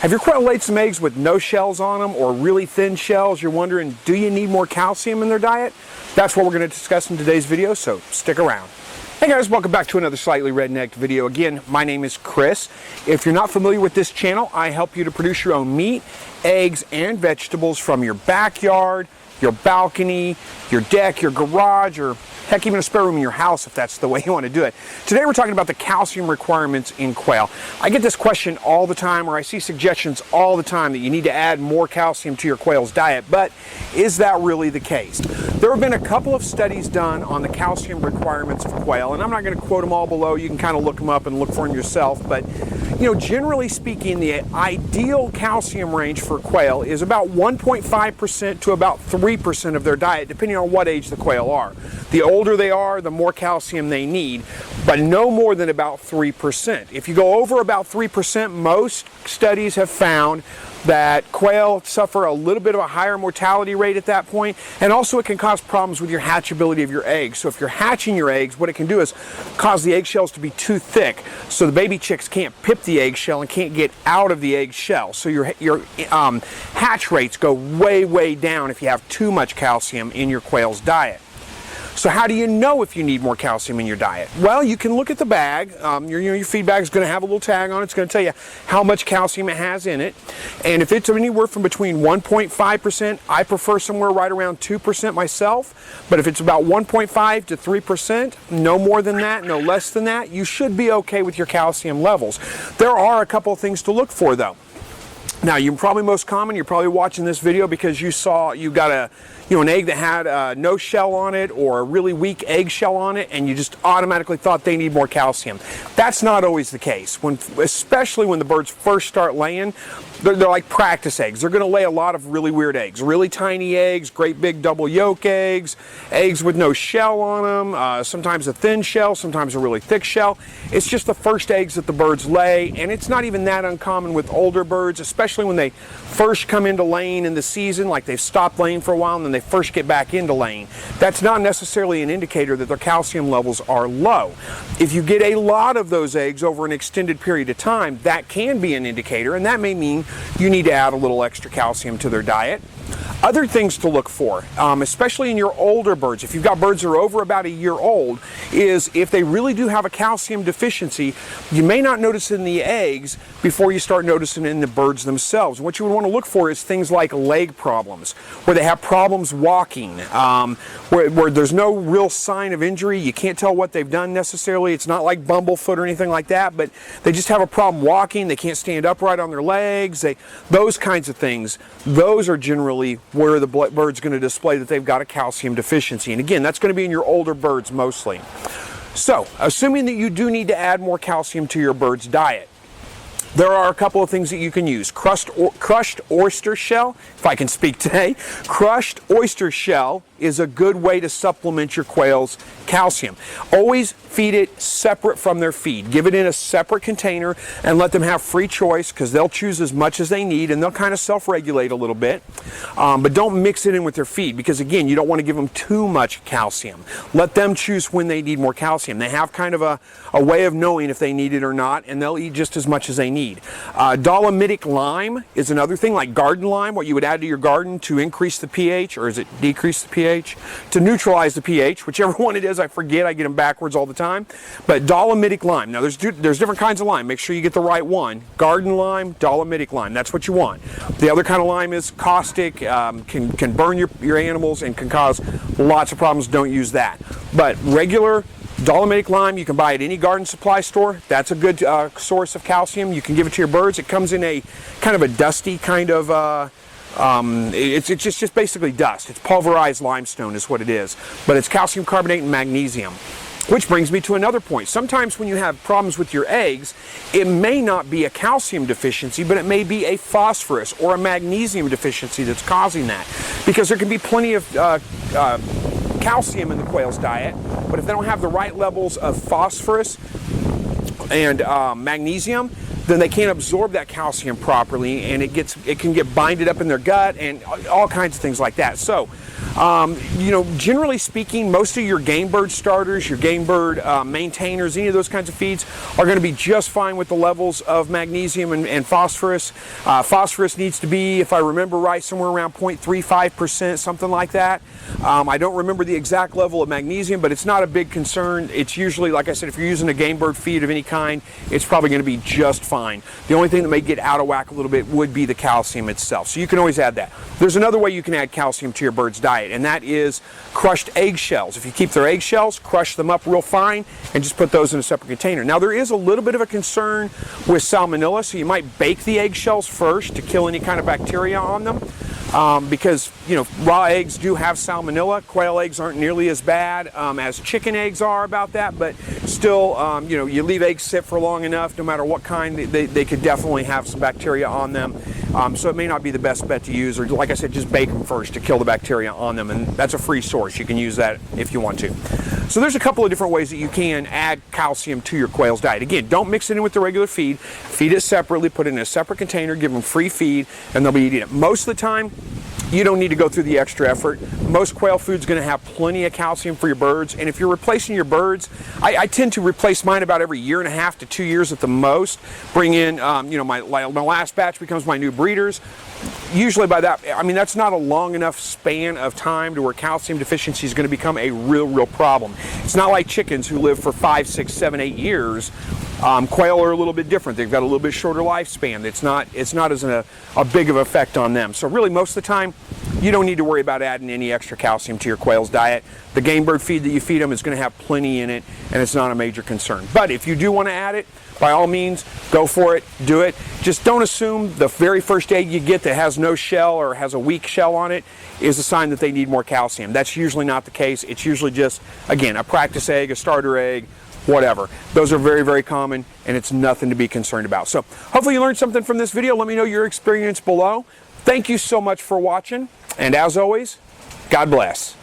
Have your quail laid some eggs with no shells on them or really thin shells? You're wondering, do you need more calcium in their diet? That's what we're going to discuss in today's video, so stick around. Hey guys, welcome back to another Slightly Rednecked video. Again, my name is Chris. If you're not familiar with this channel, I help you to produce your own meat, eggs, and vegetables from your backyard, your balcony, your deck, your garage, or heck, even a spare room in your house if that's the way you want to do it. Today we're talking about the calcium requirements in quail. I get this question all the time, or I see suggestions all the time that you need to add more calcium to your quail's diet, but is that really the case? There have been a couple of studies done on the calcium requirements of quail, and I'm not going to quote them all below. You can kind of look them up and look for them yourself, but generally speaking, the ideal calcium range for quail is about 1.5% to about 3% of their diet, depending on what age the quail are. The older they are, the more calcium they need, but no more than about 3%. If you go over about 3%, most studies have found that quail suffer a little bit of a higher mortality rate at that point, and also it can cause problems with your hatchability of your eggs. So if you're hatching your eggs, what it can do is cause the eggshells to be too thick, so the baby chicks can't pip the eggshell and can't get out of the eggshell. So your hatch rates go way down if you have too much calcium in your quail's diet. So how do you know if you need more calcium in your diet? Well, you can look at the bag. Your feed bag is going to have a little tag on it. It's going to tell you how much calcium it has in it. And if it's anywhere from between 1.5%, I prefer somewhere right around 2% myself. But if it's about 1.5 to 3%, no more than that, no less than that, you should be okay with your calcium levels. There are a couple of things to look for though. Now, you're probably watching this video because you got an egg that had no shell on it or a really weak eggshell on it, and you just automatically thought they need more calcium. That's not always the case. Especially when the birds first start laying, they're like practice eggs. They're going to lay a lot of really weird eggs, really tiny eggs, great big double yolk eggs, eggs with no shell on them, sometimes a thin shell, sometimes a really thick shell. It's just the first eggs that the birds lay, and it's not even that uncommon with older birds, especially when they first come into laying in the season, like they've stopped laying for a while and then they first get back into laying. That's not necessarily an indicator that their calcium levels are low. If you get a lot of those eggs over an extended period of time, that can be an indicator, and that may mean you need to add a little extra calcium to their diet. Other things to look for, especially in your older birds, if you've got birds that are over about a year old, is if they really do have a calcium deficiency, you may not notice it in the eggs before you start noticing it in the birds themselves. What you would want to look for is things like leg problems, where they have problems walking, where there's no real sign of injury. You can't tell what they've done necessarily. It's not like bumblefoot or anything like that, but they just have a problem walking. They can't stand upright on their legs. Those kinds of things, those are generally where the bird's going to display that they've got a calcium deficiency. And again, that's going to be in your older birds mostly. So, assuming that you do need to add more calcium to your bird's diet, there are a couple of things that you can use. Crushed oyster shell, if I can speak today. Crushed oyster shell is a good way to supplement your quail's calcium. Always feed it separate from their feed. Give it in a separate container and let them have free choice, because they'll choose as much as they need and they'll kind of self-regulate a little bit. But don't mix it in with their feed, because again, you don't want to give them too much calcium. Let them choose when they need more calcium. They have kind of a way of knowing if they need it or not, and they'll eat just as much as they need. Dolomitic lime is another thing, like garden lime, what you would add to your garden to increase the pH, or is it decrease the pH? To neutralize the pH, whichever one it is, I forget, I get them backwards all the time. But Dolomitic lime, now there's different kinds of lime, make sure you get the right one. Garden lime, Dolomitic lime, that's what you want. The other kind of lime is caustic, can burn your animals and can cause lots of problems. Don't use that. But regular Dolomitic lime you can buy at any garden supply store. That's a good source of calcium. You can give it to your birds. It comes in a kind of a dusty kind of it's just basically dust. It's pulverized limestone is what it is, but it's calcium carbonate and magnesium. Which brings me to another point. Sometimes when you have problems with your eggs, it may not be a calcium deficiency, but it may be a phosphorus or a magnesium deficiency that's causing that. Because there can be plenty of calcium in the quail's diet, but if they don't have the right levels of phosphorus and magnesium, then they can't absorb that calcium properly, and it can get binded up in their gut and all kinds of things like that. So, you know, generally speaking, most of your game bird starters, your game bird maintainers, any of those kinds of feeds are going to be just fine with the levels of magnesium and phosphorus. Phosphorus needs to be, if I remember right, somewhere around 0.35%, something like that. I don't remember the exact level of magnesium, but it's not a big concern. It's usually, like I said, if you're using a game bird feed of any kind, it's probably going to be just fine. The only thing that may get out of whack a little bit would be the calcium itself. So you can always add that. There's another way you can add calcium to your bird's diet, and that is crushed eggshells. If you keep their eggshells, crush them up real fine and just put those in a separate container. Now, there is a little bit of a concern with salmonella, so you might bake the eggshells first to kill any kind of bacteria on them. Because, you know, raw eggs do have salmonella. Quail eggs aren't nearly as bad as chicken eggs are about that, but still, you know, you leave eggs sit for long enough, no matter what kind, they could definitely have some bacteria on them. So it may not be the best bet to use, or like I said, just bake them first to kill the bacteria on them, and that's a free source. You can use that if you want to. So there's a couple of different ways that you can add calcium to your quail's diet. Again, don't mix it in with the regular feed. Feed it separately, put it in a separate container, give them free feed, and they'll be eating it. Most of the time, you don't need to go through the extra effort. Most quail food's going to have plenty of calcium for your birds, and if you're replacing your birds, I tend to replace mine about every 1.5 to 2 years at the most. Bring in, you know, my last batch becomes my new breeders. Usually by that, I mean, that's not a long enough span of time to where calcium deficiency is going to become a real problem. It's not like chickens who live for 5, 6, 7, 8 years. Quail are a little bit different. They've got a little bit shorter lifespan. It's not as a big of an effect on them. So really, most of the time, you don't need to worry about adding any extra calcium to your quail's diet. The game bird feed that you feed them is going to have plenty in it, and it's not a major concern. But if you do want to add it, by all means, go for it, do it. Just don't assume the very first egg you get that has no shell or has a weak shell on it is a sign that they need more calcium. That's usually not the case. It's usually just, again, a practice egg, a starter egg, whatever. Those are very common, and it's nothing to be concerned about. So hopefully you learned something from this video. Let me know your experience below. Thank you so much for watching, and as always, God bless.